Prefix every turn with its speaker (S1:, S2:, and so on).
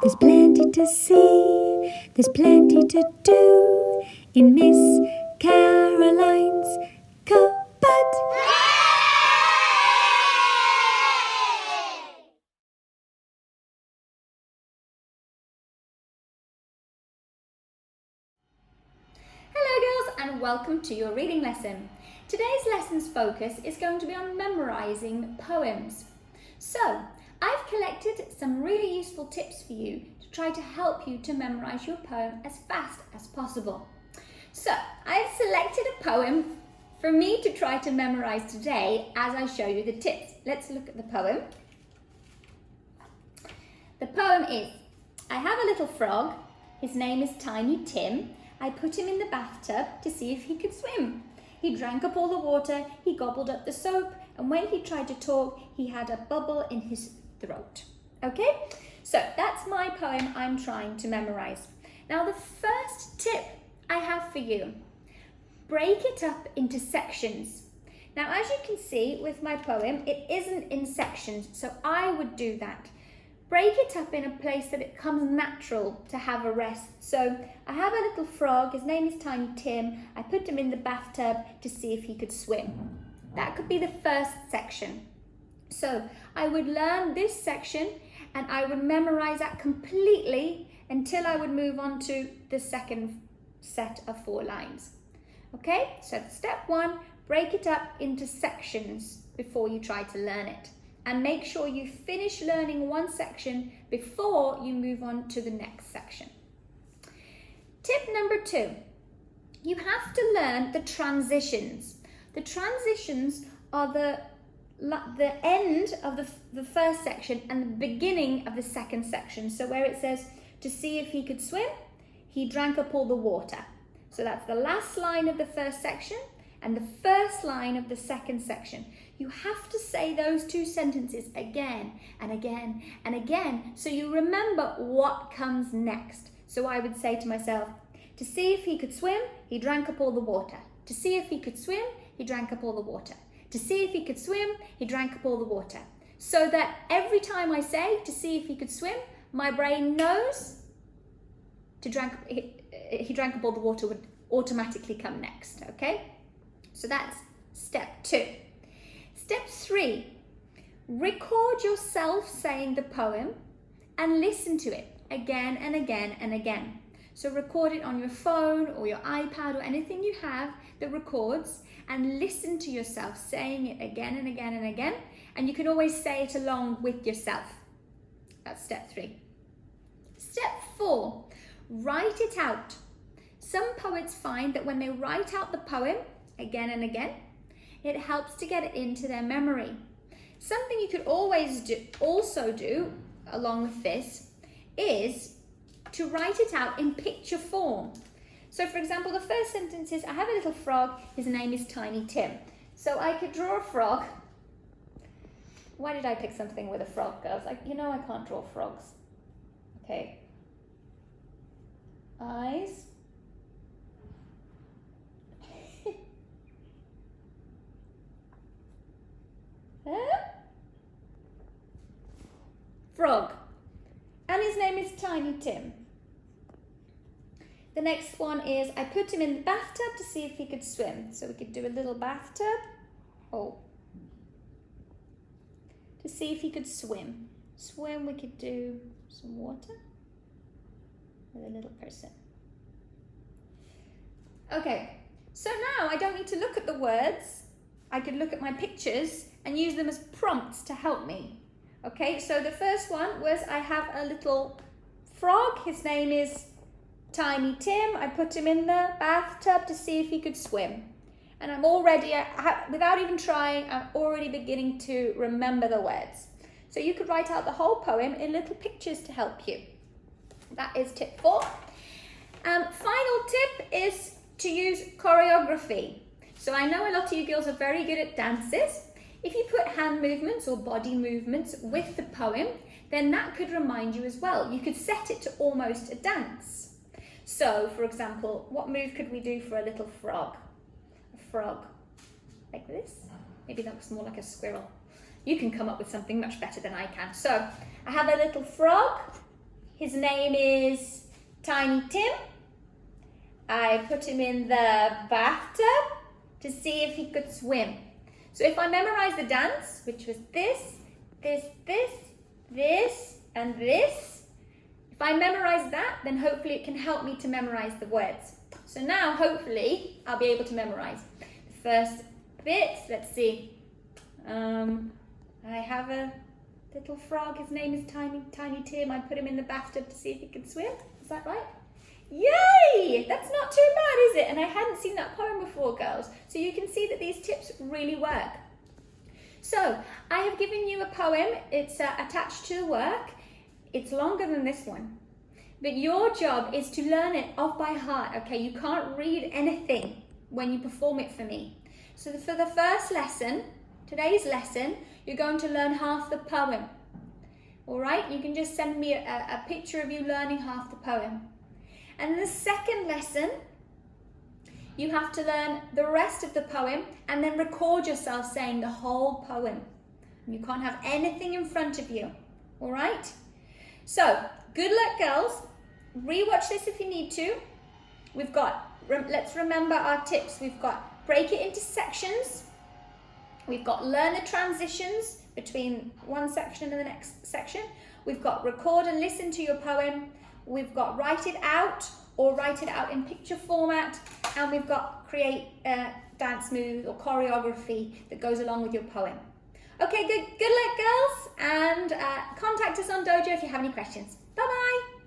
S1: There's plenty to see, there's plenty to do in Miss Caroline's cupboard.
S2: Hello girls and welcome to your reading lesson. Today's lesson's focus is going to be on memorising poems. So, I've collected some really useful tips for you to try to help you to memorise your poem as fast as possible. So, I've selected a poem for me to try to memorise today as I show you the tips. Let's look at the poem. The poem is, I have a little frog, his name is Tiny Tim. I put him in the bathtub to see if he could swim. He drank up all the water, he gobbled up the soap, and when he tried to talk, he had a bubble in his throat. Okay, so that's my poem I'm trying to memorise. Now the first tip I have for you, break it up into sections. Now as you can see with my poem, it isn't in sections, so I would do that. Break it up in a place that it comes natural to have a rest. So I have a little frog, his name is Tiny Tim. I put him in the bathtub to see if he could swim. That could be the first section. So I would learn this section and I would memorize that completely until I would move on to the second set of 4 lines. Okay, so step 1, break it up into sections before you try to learn it. And make sure you finish learning one section before you move on to the next section. Tip number 2, you have to learn the transitions. The transitions are the end of the first section and the beginning of the second section. So where it says, to see if he could swim, he drank up all the water. So that's the last line of the first section and the first line of the second section. You have to say those 2 sentences again and again and again so you remember what comes next. So I would say to myself, to see if he could swim, he drank up all the water. To see if he could swim, he drank up all the water. To see if he could swim, he drank up all the water. So that every time I say to see if he could swim, my brain knows he drank up all the water would automatically come next, okay? So that's step 2. Step 3, record yourself saying the poem and listen to it again and again and again. So record it on your phone or your iPad or anything you have that records and listen to yourself saying it again and again and again. And you can always say it along with yourself. That's step 3. Step 4, write it out. Some poets find that when they write out the poem again and again, it helps to get it into their memory. Something you could also do along with this is to write it out in picture form. So for example, the first sentence is, I have a little frog, his name is Tiny Tim. So I could draw a frog. Why did I pick something with a frog, girls? I can't draw frogs. Okay. Eyes. Frog, and his name is Tiny Tim. The next one is, I put him in the bathtub to see if he could swim. So we could do a little bathtub. To see if he could swim. Swim, we could do some water with a little person. Okay, so now I don't need to look at the words. I could look at my pictures and use them as prompts to help me. Okay, so the first one was, I have a little frog, his name is Tiny Tim. I put him in the bathtub to see if he could swim. And I'm already, without even trying, I'm already beginning to remember the words. So you could write out the whole poem in little pictures to help you. That is tip 4. Final tip is to use choreography. So I know a lot of you girls are very good at dances. If you put hand movements or body movements with the poem, then that could remind you as well. You could set it to almost a dance. So, for example, what move could we do for a little frog? A frog like this. Maybe that looks more like a squirrel. You can come up with something much better than I can. So, I have a little frog. His name is Tiny Tim. I put him in the bathtub to see if he could swim. So if I memorize the dance, which was this, this, this, this, and this, if I memorize that, then hopefully it can help me to memorize the words. So now, hopefully, I'll be able to memorize. The first bit, let's see. I have a little frog. His name is Tiny Tim. I put him in the bathtub to see if he could swim. Is that right? Yay! That's not too bad, is it? And I hadn't seen that poem before, girls. So you can see that these tips really work. So I have given you a poem. It's attached to the work. It's longer than this one. But your job is to learn it off by heart, okay? You can't read anything when you perform it for me. So for the first lesson, today's lesson, you're going to learn half the poem. All right? You can just send me a picture of you learning half the poem. And in the second lesson, you have to learn the rest of the poem and then record yourself saying the whole poem. You can't have anything in front of you, all right? So, good luck, girls. Rewatch this if you need to. We've got, let's remember our tips. We've got break it into sections. We've got learn the transitions between one section and the next section. We've got record and listen to your poem. We've got write it out or write it out in picture format. And we've got create dance moves or choreography that goes along with your poem. Okay, good luck, girls. And contact us on Dojo if you have any questions. Bye-bye.